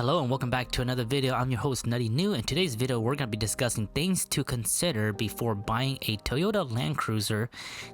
Hello and welcome back to another video. I'm your host NuttyNu. In today's video we're going to be discussing things to consider before buying a Toyota Land Cruiser,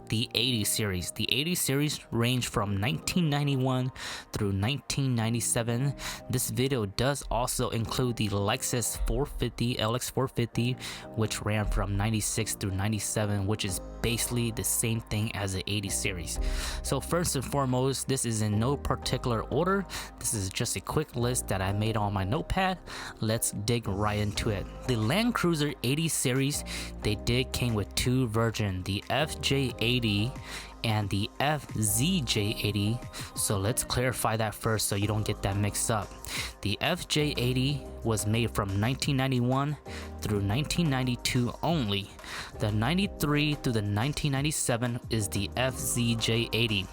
the 80 series. The 80 series range from 1991 through 1997. This video does also include the Lexus 450, LX 450, which ran from 96 through 97, which is basically the same thing as the 80 series. So first and foremost, this is in no particular order. This is just a quick list that I made on my notepad. Let's dig right into it. The Land Cruiser 80 series, they came with two versions, the FJ80 and the FZJ80. So let's clarify that first so you don't get that mixed up. The FJ80 was made from 1991 through 1992 only. The 93 through the 1997 is the FZJ80.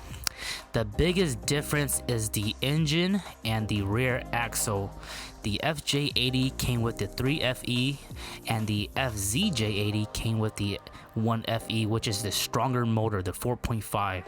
The biggest difference is the engine and the rear axle. The FJ80 came with the 3FE and the FZJ80 came with the 1FE, which is the stronger motor, the 4.5.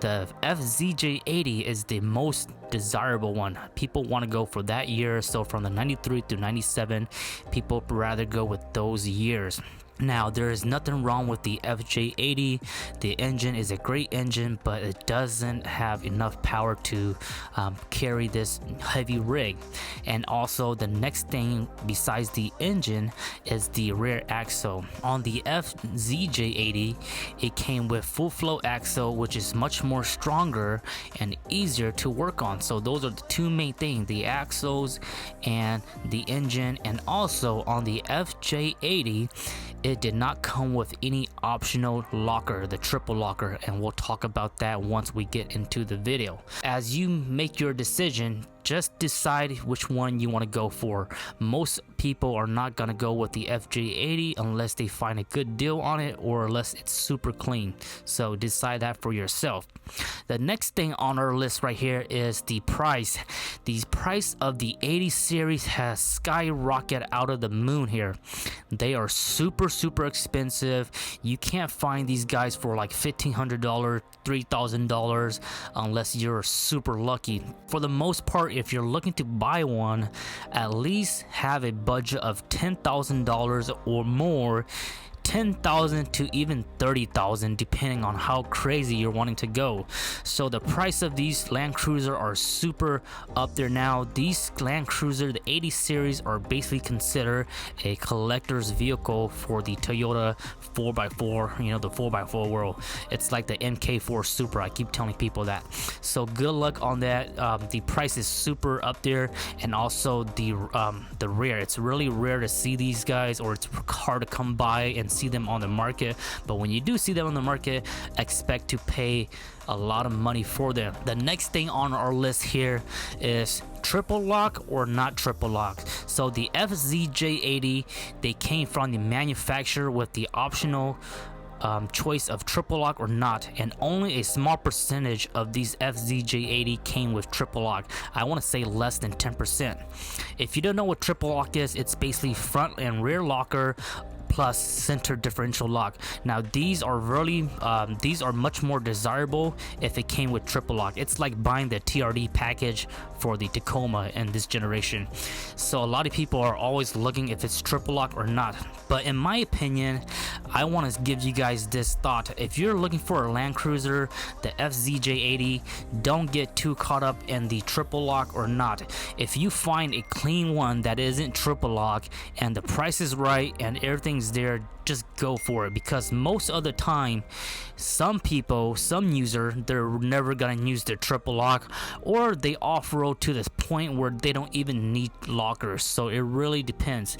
The FZJ80 is the most desirable one. People want to go for that year, so from the 93 to 97, people rather go with those years. Now, there is nothing wrong with the FJ80. The engine is a great engine, but it doesn't have enough power to carry this heavy rig. And also, the next thing besides the engine is the rear axle. On the FZJ80, it came with full flow axle, which is much more stronger and easier to work on. So those are the two main things, the axles and the engine. And also on the FJ80, it did not come with any optional locker, the triple locker, and we'll talk about that once we get into the video. As you make your decision, just decide which one you want to go for. Most people are not going to go with the FJ80 unless they find a good deal on it or unless it's super clean. So decide that for yourself. The next thing on our list right here is the price. The price of the 80 series has skyrocketed out of the moon here. They are super expensive. You can't find these guys for like $1,500, $3,000 unless you're super lucky. For the most part, if you're looking to buy one, at least have a budget of $10,000 or more. $10,000 to even $30,000 depending on how crazy you're wanting to go. So the price of these Land Cruiser are super up there now. These Land Cruiser, the 80 series, are basically considered a collector's vehicle for the Toyota 4x4, you know, the 4x4 world. It's like the MK4 Super. I keep telling people that. So good luck on that. The price is super up there, and also the rear. It's really rare to see these guys, or it's hard to come by and see them on the market. But when you do see them on the market, expect to pay a lot of money for them. The next thing on our list here is triple lock or not triple lock. So the FZJ80, they came from the manufacturer with the optional choice of triple lock or not, and only a small percentage of these FZJ80 came with triple lock. I want to say less than 10%. If you don't know what triple lock is, it's basically front and rear locker plus center differential lock. Now these are really these are much more desirable if it came with triple lock. It's like buying the TRD package for the Tacoma in this generation. So a lot of people are always looking if it's triple lock or not. But in my opinion, I want to give you guys this thought. If you're looking for a Land Cruiser, the FZJ80, don't get too caught up in the triple lock or not. If you find a clean one that isn't triple lock and the price is right and everything's there, just go for it, because most of the time some users, they're never gonna use their triple lock, or they off-road to this point where they don't even need lockers. So it really depends.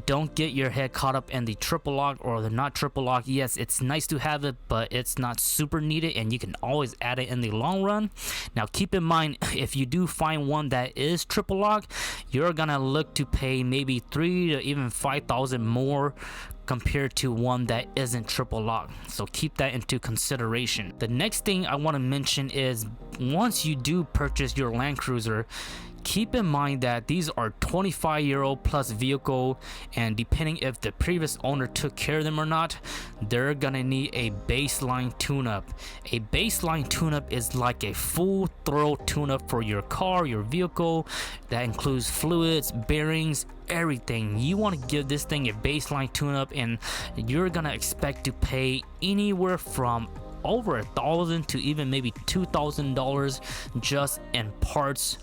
Don't get your head caught up in the triple lock or the not triple lock. Yes, it's nice to have it, but it's not super needed, and you can always add it in the long run. Now keep in mind, if you do find one that is triple lock, you're gonna look to pay maybe $3,000 to even $5,000 more compared to one that isn't triple lock. So keep that into consideration. The next thing I want to mention is, once you do purchase your Land Cruiser, keep in mind that these are 25-year-old plus vehicle, and depending if the previous owner took care of them or not, they're gonna need a baseline tune-up. A baseline tune-up is like a full thorough tune-up for your car, your vehicle. That includes fluids, bearings, everything. You want to give this thing a baseline tune-up, and you're gonna expect to pay anywhere from over $1,000 to even maybe $2,000 just in parts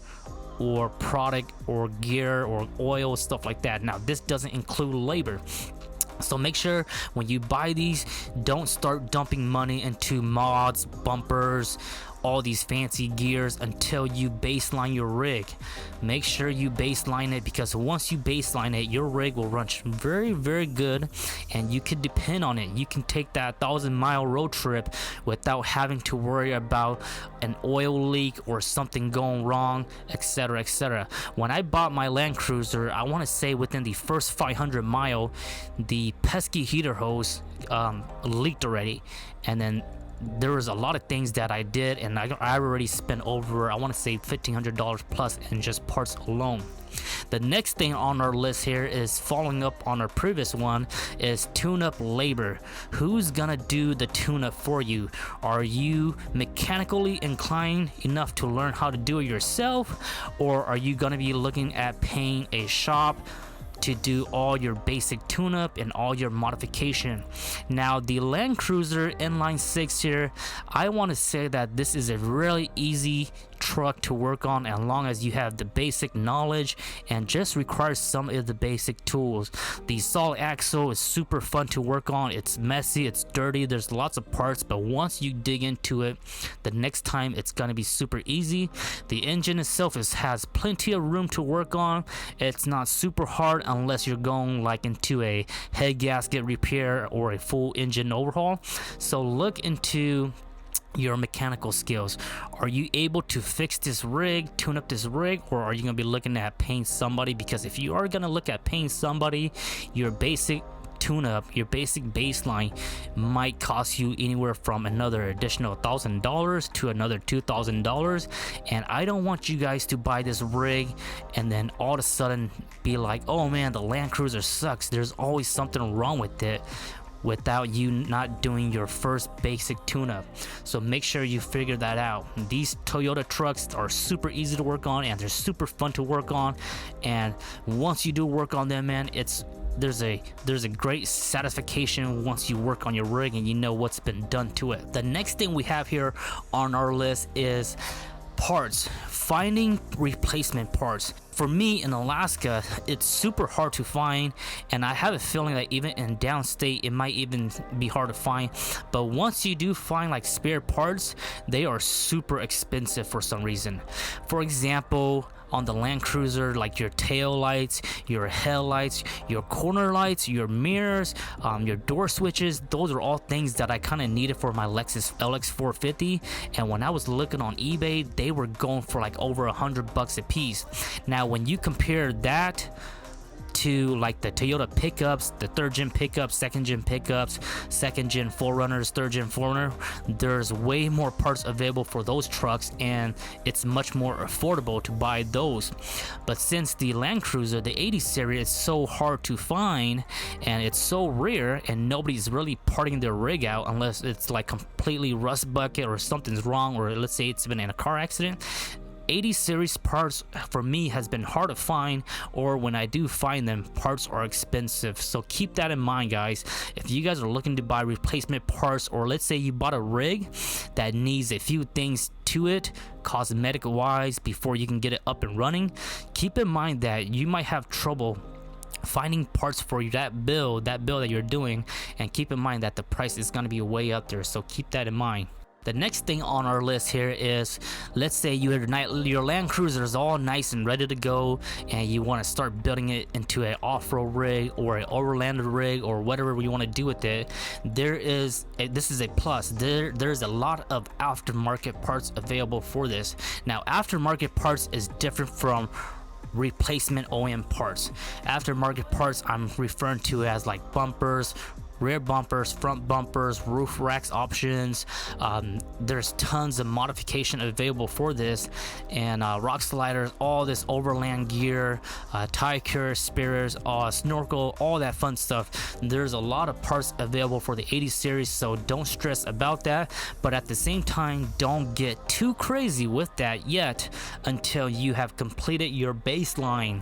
or product or gear or oil, stuff like that. Now this doesn't include labor. So make sure when you buy these, don't start dumping money into mods, bumpers, all these fancy gears until you baseline your rig. Make sure you baseline it, because once you baseline it, your rig will run very good, and you can depend on it. You can take that 1,000-mile road trip without having to worry about an oil leak or something going wrong, etc, etc. When I bought my Land Cruiser, I want to say within the first 500 mile, the pesky heater hose leaked already, and then there was a lot of things that I did, and I already spent over, I want to say $1,500 plus in just parts alone. The next thing on our list here is following up on our previous one, is tune-up labor. Who's gonna do the tune-up for you? Are you mechanically inclined enough to learn how to do it yourself, or are you gonna be looking at paying a shop to do all your basic tune-up and all your modification? Now the Land Cruiser Inline 6 here, I want to say that this is a really easy truck to work on as long as you have the basic knowledge and just requires some of the basic tools. The solid axle is super fun to work on. It's messy, it's dirty, there's lots of parts, but once you dig into it, the next time it's gonna be super easy. The engine itself has plenty of room to work on. It's not super hard unless you're going like into a head gasket repair or a full engine overhaul. So look into your mechanical skills. Are you able to fix this rig, tune up this rig, or are you gonna be looking at paying somebody? Because if you are gonna look at paying somebody, your basic tune-up, your basic baseline might cost you anywhere from another additional $1,000 to another $2,000, and I don't want you guys to buy this rig and then all of a sudden be like, oh man, the Land Cruiser sucks, there's always something wrong with it, without you not doing your first basic tune-up. So make sure you figure that out. These Toyota trucks are super easy to work on, and they're super fun to work on, and once you do work on them, man, there's a great satisfaction once you work on your rig and you know what's been done to it. The next thing we have here on our list is parts. Finding replacement parts. For me in Alaska, it's super hard to find, and I have a feeling that even in downstate it might even be hard to find. But once you do find like spare parts, they are super expensive for some reason. For example, on the Land Cruiser, like your tail lights, your headlights, your corner lights, your mirrors, your door switches, those are all things that I kind of needed for my Lexus LX 450, and when I was looking on eBay, they were going for like over $100 a piece. Now when you compare that to like the Toyota pickups, the 3rd gen pickups, 2nd gen pickups, 2nd gen 4Runners, 3rd gen 4Runner, there's way more parts available for those trucks, and it's much more affordable to buy those. But since the Land Cruiser, the 80 series, is so hard to find and it's so rare, and nobody's really parting their rig out unless it's like completely rust bucket or something's wrong, or let's say it's been in a car accident, 80 series parts for me has been hard to find, or when I do find them, parts are expensive. So keep that in mind, guys. If you guys are looking to buy replacement parts, or let's say you bought a rig that needs a few things to it cosmetic wise before you can get it up and running, keep in mind that you might have trouble finding parts for that build that you're doing, and keep in mind that the price is going to be way up there, so keep that in mind. The next thing on our list here is, let's say your Land Cruiser is all nice and ready to go, and you want to start building it into an off-road rig or an overlanded rig or whatever you want to do with it. This is a plus. There's a lot of aftermarket parts available for this. Now, aftermarket parts is different from replacement OEM parts. Aftermarket parts I'm referring to as like bumpers, rear bumpers, front bumpers, roof racks options. There's tons of modification available for this, and rock sliders, all this overland gear, tire cure, spears, snorkel, all that fun stuff. There's a lot of parts available for the 80 series, so don't stress about that, but at the same time, don't get too crazy with that yet until you have completed your baseline.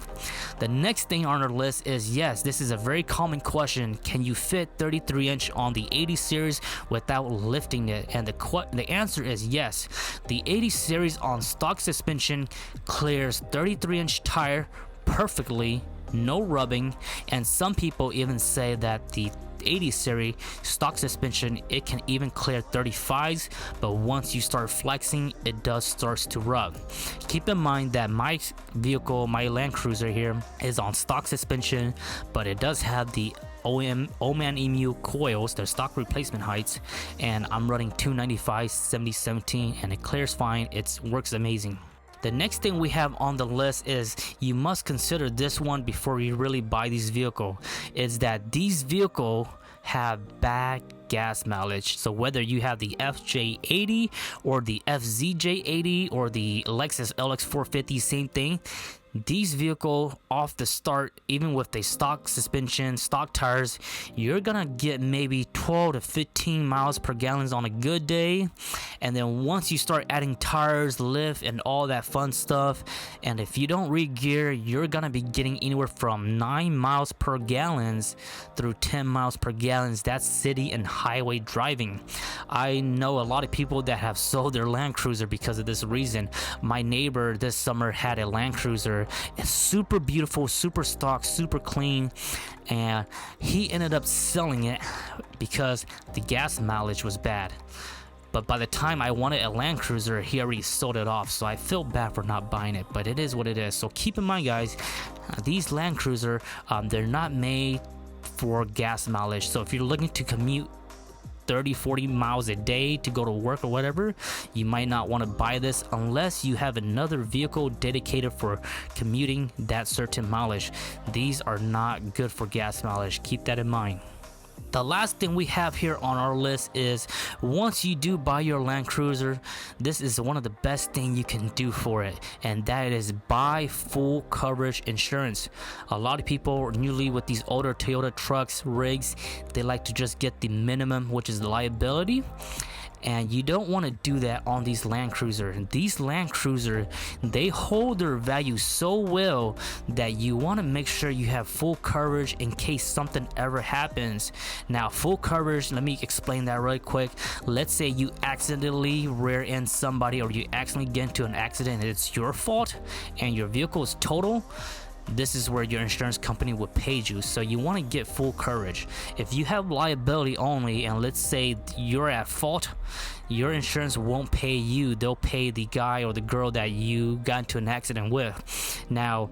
The next thing on our list is, yes, this is a very common question: can you fit 33-inch on the 80 series without lifting it? And the answer is yes. The 80 series on stock suspension clears 33-inch tire perfectly, no rubbing, and some people even say that the 80 series stock suspension, it can even clear 35s, but once you start flexing, it does starts to rub. Keep in mind that my vehicle, my Land Cruiser here, is on stock suspension, but it does have the Oman Emu coils, their stock replacement heights, and I'm running 295 7017, and it clears fine. It works amazing. The next thing we have on the list is, you must consider this one before you really buy this vehicle, is that these vehicles have bad gas mileage. So whether you have the FJ80 or the FZJ80 or the Lexus LX450, same thing. These vehicles off the start, even with the stock suspension, stock tires, you're gonna get maybe 12 to 15 miles per gallon on a good day, and then once you start adding tires, lift, and all that fun stuff, and if you don't re-gear, you're gonna be getting anywhere from 9 miles per gallon through 10 miles per gallon. That's city and highway driving. I know a lot of people that have sold their Land Cruiser because of this reason. My neighbor this summer had a Land Cruiser. It's super beautiful, super stock, super clean, and he ended up selling it because the gas mileage was bad. But by the time I wanted a Land Cruiser, he already sold it off, so I feel bad for not buying it, but it is what it is. So keep in mind, guys, these Land Cruiser, they're not made for gas mileage. So if you're looking to commute 30-40 miles a day to go to work or whatever, you might not want to buy this unless you have another vehicle dedicated for commuting that certain mileage. These are not good for gas mileage. Keep that in mind. The last thing we have here on our list is, once you do buy your Land Cruiser, this is one of the best things you can do for it, and that is buy full coverage insurance. A lot of people newly with these older Toyota trucks, rigs, they like to just get the minimum, which is the liability. And you don't want to do that on these Land Cruiser. These Land Cruiser, they hold their value so well that you want to make sure you have full coverage in case something ever happens. Now, full coverage, let me explain that really quick. Let's say you accidentally rear end somebody, or you accidentally get into an accident and it's your fault and your vehicle is total. This is where your insurance company would pay you. So you want to get full coverage. If you have liability only, and let's say you're at fault, your insurance won't pay you. They'll pay the guy or the girl that you got into an accident with. Now,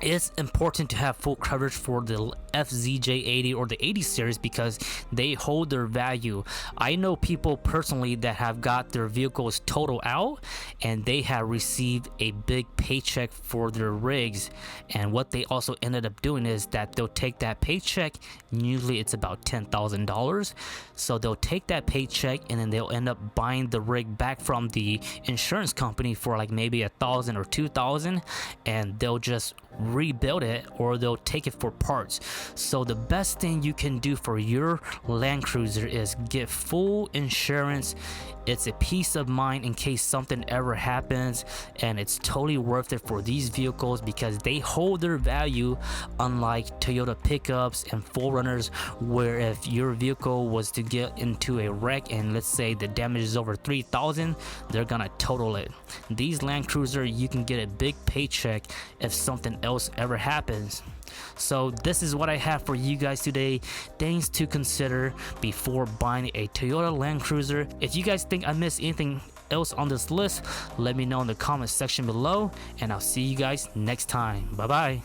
it's important to have full coverage for the FZJ80 or the 80 series because they hold their value. I know people personally that have got their vehicles total out and they have received a big paycheck for their rigs, and what they also ended up doing is that they'll take that paycheck, usually it's about $10,000, so they'll take that paycheck and then they'll end up buying the rig back from the insurance company for like maybe $1,000 or $2,000, and they'll just rebuild it, or they'll take it for parts. So the best thing you can do for your Land Cruiser is get full insurance. It's a peace of mind in case something ever happens, and it's totally worth it for these vehicles because they hold their value, unlike Toyota pickups and 4Runners, where if your vehicle was to get into a wreck and let's say the damage is over $3,000, they're gonna total it. These Land Cruiser, you can get a big paycheck if something else ever happens. So this is what I have for you guys today, things to consider before buying a Toyota Land Cruiser. If you guys think I missed anything else on this list, let me know in the comment section below, and I'll see you guys next time. Bye bye.